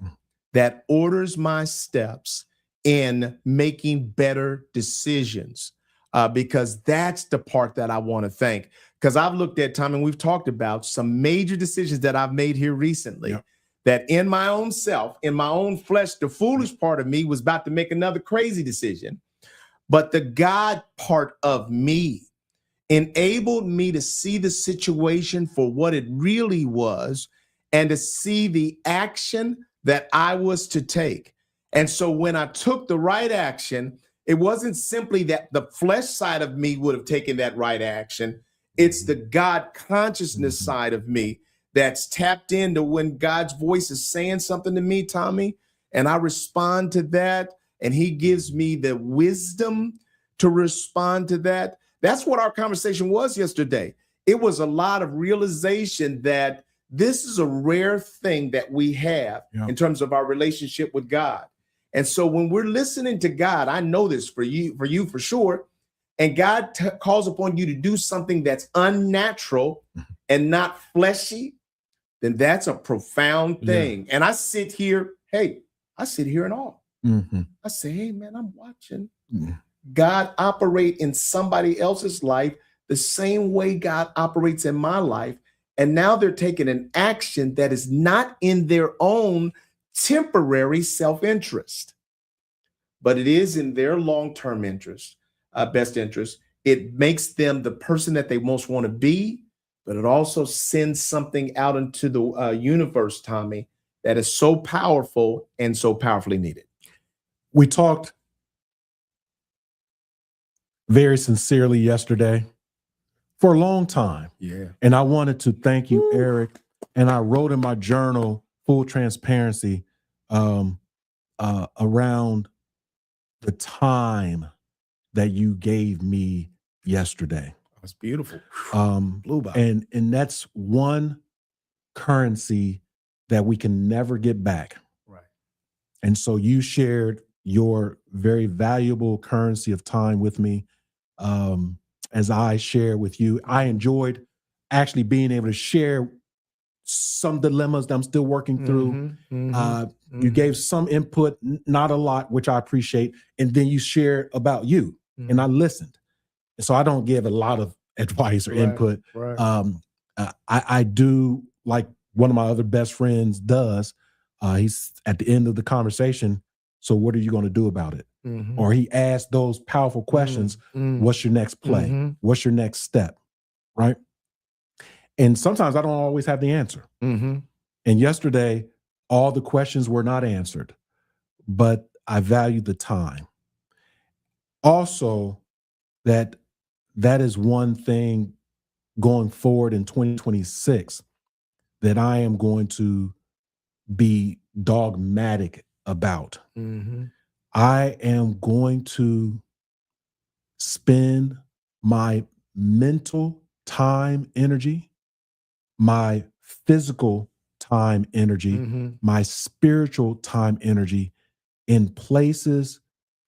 that orders my steps in making better decisions, because that's the part that I want to thank. Because I've looked at, Tom, and we've talked about some major decisions that I've made here recently, that in my own self, in my own flesh, the foolish part of me was about to make another crazy decision. But the God part of me enabled me to see the situation for what it really was and to see the action that I was to take. And so when I took the right action, it wasn't simply that the flesh side of me would have taken that right action. It's the God consciousness side of me that's tapped into when God's voice is saying something to me, Tommie, and I respond to that, and He gives me the wisdom to respond to that. That's what our conversation was yesterday. It was a lot of realization that this is a rare thing that we have in terms of our relationship with God. And so when we're listening to God, I know this for you for sure, and God calls upon you to do something that's unnatural and not fleshy, then that's a profound thing. And I sit here in awe. I say, hey, man, I'm watching God operate in somebody else's life the same way God operates in my life. And now they're taking an action that is not in their own temporary self-interest, but it is in their long-term interest, best interest. It makes them the person that they most want to be, but it also sends something out into the universe, Tommie, that is so powerful and so powerfully needed. We talked very sincerely yesterday for a long time. Yeah. And I wanted to thank you, Eric. And I wrote in my journal, full transparency, around the time that you gave me yesterday. That's beautiful. Blue ball. And that's one currency that we can never get back. Right. And so you shared your very valuable currency of time with me. As I share with you, I enjoyed actually being able to share some dilemmas that I'm still working through. You gave some input, not a lot, which I appreciate. And then you shared about you, and I listened. And so I don't give a lot of advice or input. I do like one of my other best friends does. He's at the end of the conversation. So what are you going to do about it? Or he asked those powerful questions. What's your next play? What's your next step? Right. And sometimes I don't always have the answer. And yesterday, all the questions were not answered, but I valued the time. Also, that is one thing going forward in 2026 that I am going to be dogmatic about. I am going to spend my mental time, energy, my physical time energy, my spiritual time energy in places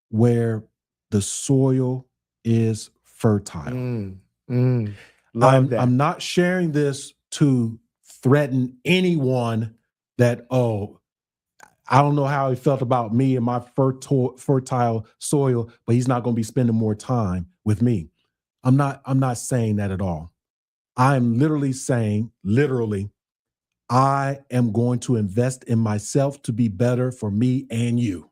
where the soil is fertile. I'm not sharing this to threaten anyone that, oh, I don't know how he felt about me and my fertile soil, but he's not going to be spending more time with me. I'm not saying that at all. I'm literally saying, I am going to invest in myself to be better for me and you.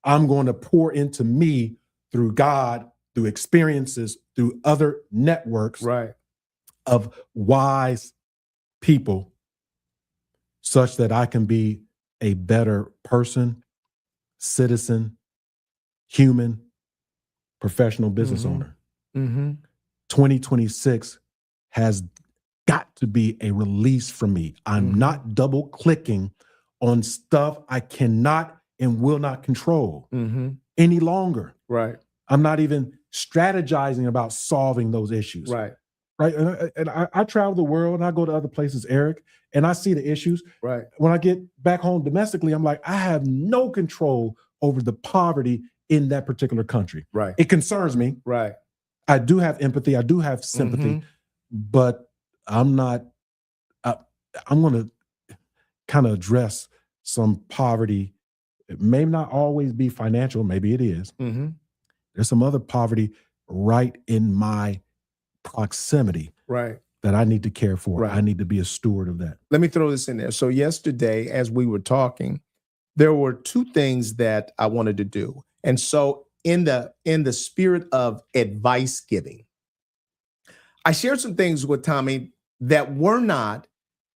I'm going to pour into me through God, through experiences, through other networks of wise people, such that I can be a better person, citizen, human, professional business owner. 2026 has got to be a release for me. I'm not double clicking on stuff I cannot and will not control any longer. I'm not even strategizing about solving those issues. Right. And I travel the world and I go to other places, Eric, and I see the issues. When I get back home domestically, I'm like, I have no control over the poverty in that particular country. It concerns me. I do have empathy. I do have sympathy, but I'm not, I'm going to kind of address some poverty. It may not always be financial. Maybe it is. There's some other poverty right in my proximity that I need to care for. I need to be a steward of that. Let me throw this in there. So yesterday, as we were talking, there were two things that I wanted to do. And so in the spirit of advice giving, I shared some things with Tommie that were not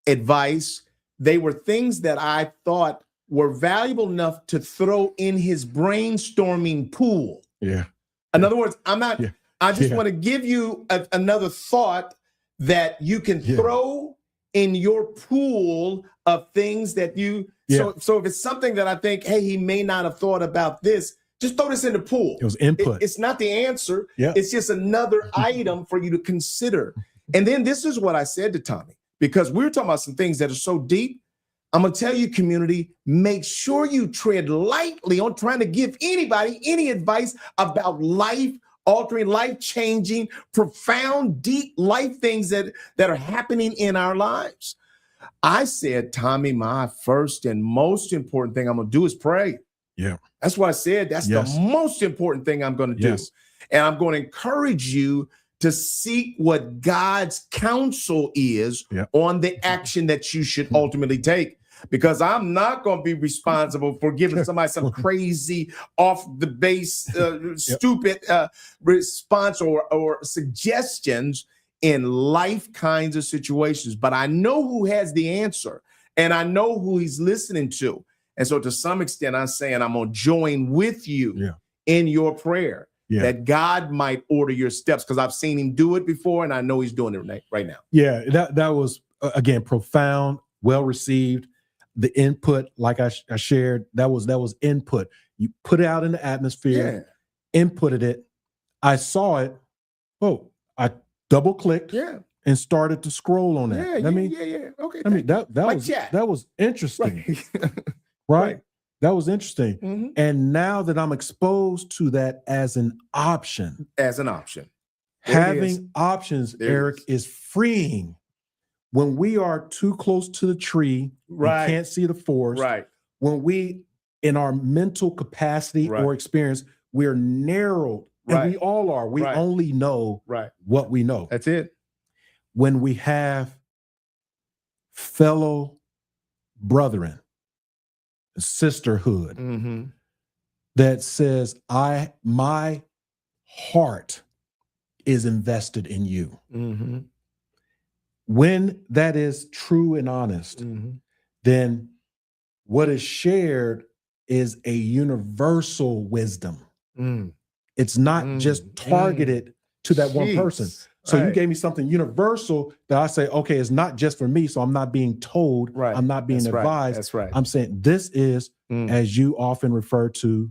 advice. They were things that I thought were valuable enough to throw in his brainstorming pool. In other words, I just want to give you another thought that you can throw in your pool of things that you, so if it's something that I think, hey, he may not have thought about this, just throw this in the pool. It was input. It's not the answer. It's just another item for you to consider. And then this is what I said to Tommie, because we were talking about some things that are so deep. I'm going to tell you, community, make sure you tread lightly on trying to give anybody any advice about life-altering, life-changing, profound, deep life things that are happening in our lives. I said, Tommie, my first and most important thing I'm going to do is pray. That's what I said. That's the most important thing I'm going to do. And I'm going to encourage you to seek what God's counsel is on the action that you should ultimately take. Because I'm not going to be responsible for giving somebody some crazy, off the base, stupid response or suggestions in life kinds of situations. But I know who has the answer, and I know who he's listening to. And so to some extent, I'm saying I'm going to join with you in your prayer that God might order your steps, because I've seen him do it before, and I know he's doing it right now. That was, again, profound, well received. The input, like I shared, that was input. You put it out in the atmosphere, inputted it. I saw it. Oh, I double clicked and started to scroll on that. Okay. I mean, that was interesting. Right? That was interesting. And now that I'm exposed to that as an option. Having options, Eric, is freeing. When we are too close to the tree, we can't see the forest. When we, in our mental capacity or experience, we're narrowed, and we all are. We only know what we know. That's it. When we have fellow brethren, sisterhood, that says, my heart is invested in you. When that is true and honest, then what is shared is a universal wisdom. It's not just targeted to that one person. So you gave me something universal that I say, okay, it's not just for me. So I'm not being told, I'm not being advised. That's right. I'm saying this is, as you often refer to,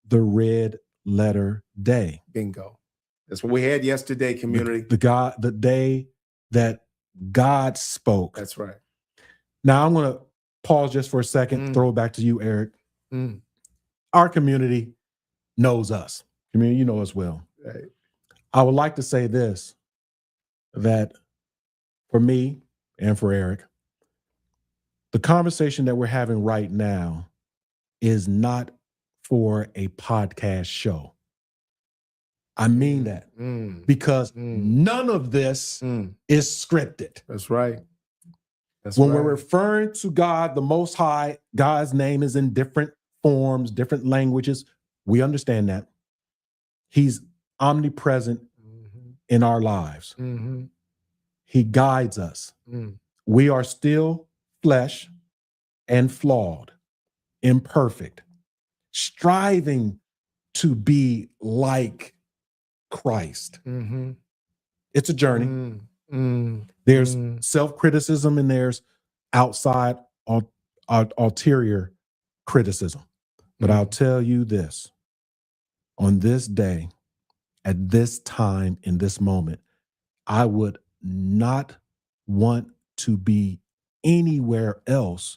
the red letter day. Bingo. That's what we had yesterday, community. The day that God spoke. That's right. Now I'm going to pause just for a second, throw it back to you, Eric. Our community knows us. Community, you know us well. Right. I would like to say this, that for me and for Eric, the conversation that we're having right now is not for a podcast show. I mean that because none of this is scripted. That's right. When we're referring to God, the Most High, God's name is in different forms, different languages. We understand that. He's omnipresent in our lives. He guides us. We are still flesh and flawed, imperfect, striving to be like Christ. It's a journey. There's self-criticism and there's outside ulterior criticism. But I'll tell you this, on this day, at this time, in this moment, I would not want to be anywhere else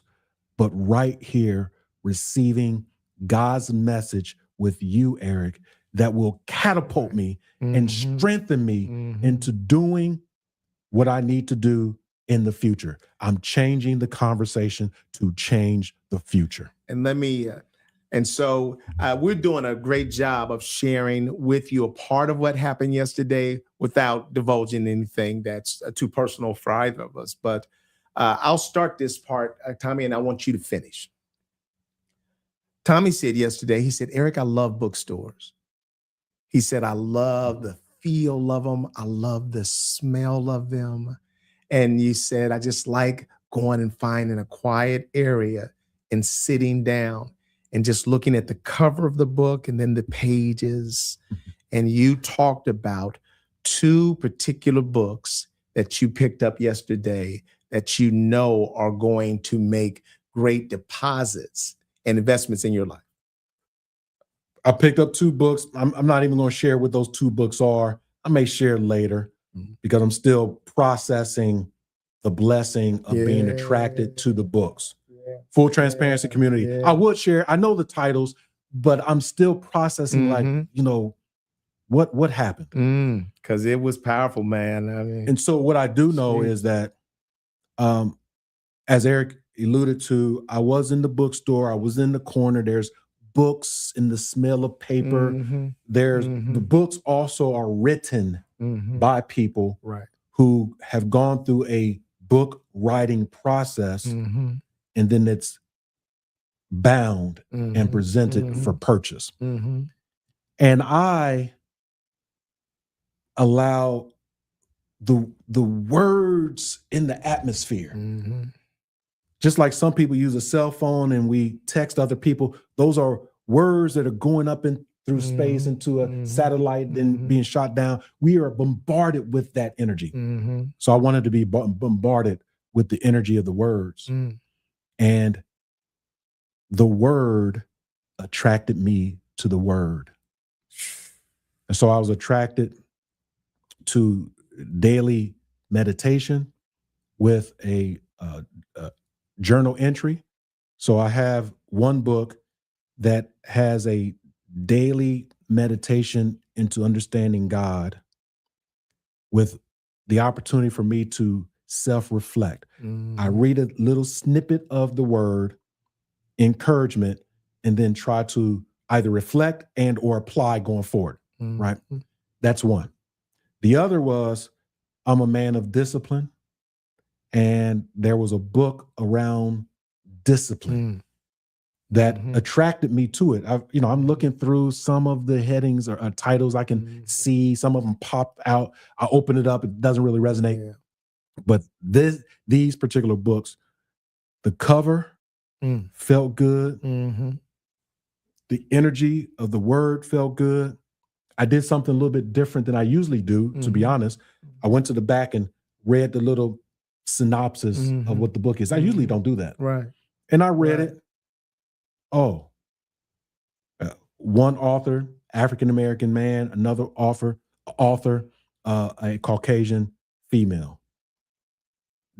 but right here receiving God's message with you, Eric, that will catapult me and strengthen me into doing what I need to do in the future. I'm changing the conversation to change the future. And so we're doing a great job of sharing with you a part of what happened yesterday without divulging anything that's too personal for either of us. But I'll start this part, Tommie, and I want you to finish. Tommie said yesterday, he said, Eric, I love bookstores. He said, I love the feel of them. I love the smell of them. And you said, I just like going and finding a quiet area and sitting down and just looking at the cover of the book and then the pages. And you talked about 2 particular books that you picked up yesterday that you know are going to make great deposits and investments in your life. I picked up 2 books. I'm not even going to share what those 2 books are. I may share later because I'm still processing the blessing of being attracted to the books. Full transparency, community. I would share. I know the titles, but I'm still processing what happened. Because it was powerful, man. I mean, and so what I do know is that, as Eric alluded to, I was in the bookstore. I was in the corner. There's books and the smell of paper. There's the books also are written by people who have gone through a book writing process, and then it's bound and presented for purchase. And I allow the words in the atmosphere. Just like some people use a cell phone and we text other people, those are words that are going up through space into a satellite and being shot down. We are bombarded with that energy. So I wanted to be bombarded with the energy of the words. And the word attracted me to the word. And so I was attracted to daily meditation with a journal entry. So I have one book that has a daily meditation into understanding God with the opportunity for me to self-reflect. I read a little snippet of the word, encouragement, and then try to either reflect and or apply going forward, right? That's one. The other was, I'm a man of discipline, and there was a book around discipline that attracted me to it. I'm looking through some of the headings or titles I can see. Some of them pop out. I open it up. It doesn't really resonate. But these particular books, the cover felt good. The energy of the word felt good. I did something a little bit different than I usually do, to be honest. I went to the back and read the little synopsis of what the book is. I usually don't do that. Right. And I read it. Oh, one author, African-American man, another author, a Caucasian female.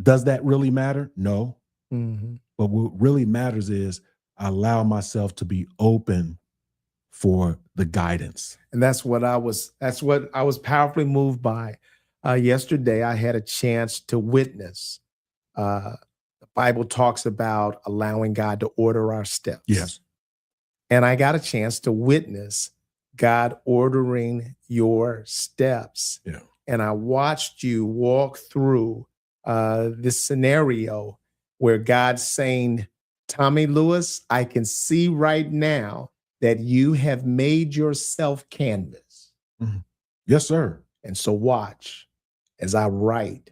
Does that really matter? No. Mm-hmm. But what really matters is I allow myself to be open for the guidance. And that's what I was powerfully moved by. Yesterday, I had a chance to witness. The Bible talks about allowing God to order our steps. Yes. And I got a chance to witness God ordering your steps. Yeah. And I watched you walk through this scenario where God's saying, Tommie Lewis, I can see right now that you have made yourself canvas. Mm-hmm. Yes, sir. And so watch as I write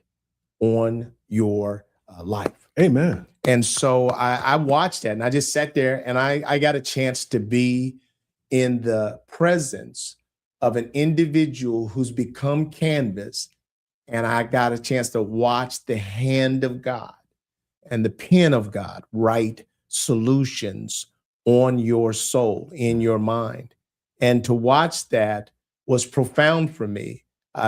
on your life. Amen. And so I watched that and I just sat there and I got a chance to be in the presence of an individual who's become canvas. And I got a chance to watch the hand of God and the pen of God write solutions on your soul, in your mind. And to watch that was profound for me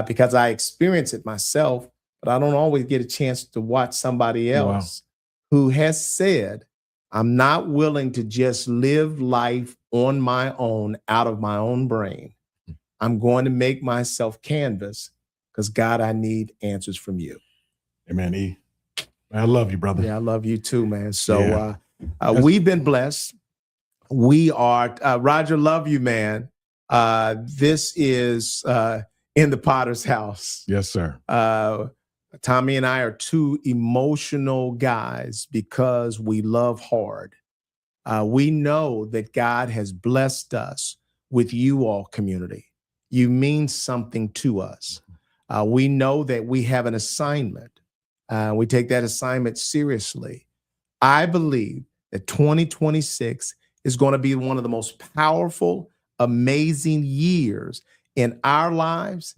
because I experienced it myself, but I don't always get a chance to watch somebody else who has said, I'm not willing to just live life on my own, out of my own brain. I'm going to make myself canvas because God, I need answers from you. Amen, E. I love you, brother. Yeah, I love you too, man. So we've been blessed. We are, Roger, love you, man. This is In the Potter's House. Yes, sir. Tommie and I are two emotional guys because we love hard. We know that God has blessed us with you all, community. You mean something to us. We know that we have an assignment. We take that assignment seriously. I believe that 2026 is going to be one of the most powerful, amazing years in our lives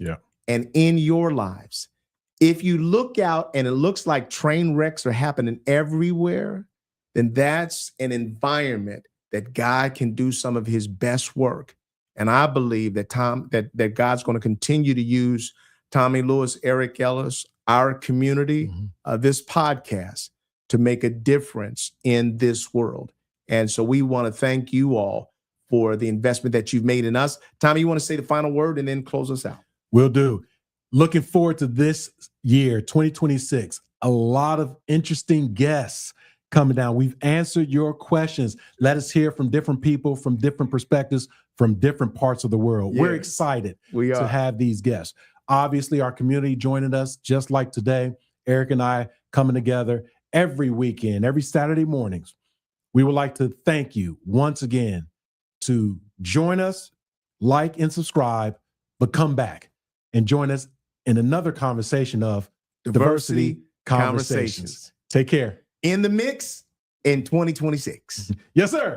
and in your lives. If you look out and it looks like train wrecks are happening everywhere, then that's an environment that God can do some of his best work. And I believe that that God's going to continue to use Tommie Lewis, Eric Ellis, our community, this podcast to make a difference in this world. And so we want to thank you all for the investment that you've made in us. Tommie, you want to say the final word and then close us out? Will do. Looking forward to this year, 2026. A lot of interesting guests coming down. We've answered your questions. Let us hear from different people, from different perspectives, from different parts of the world. Yes. We're excited to have these guests. Obviously, our community joining us, just like today. Eric and I coming together every weekend, every Saturday mornings. We would like to thank you once again to join us, like and subscribe, but come back and join us in another conversation of Diversity Conversations. Take care. In the mix in 2026. Yes, sir.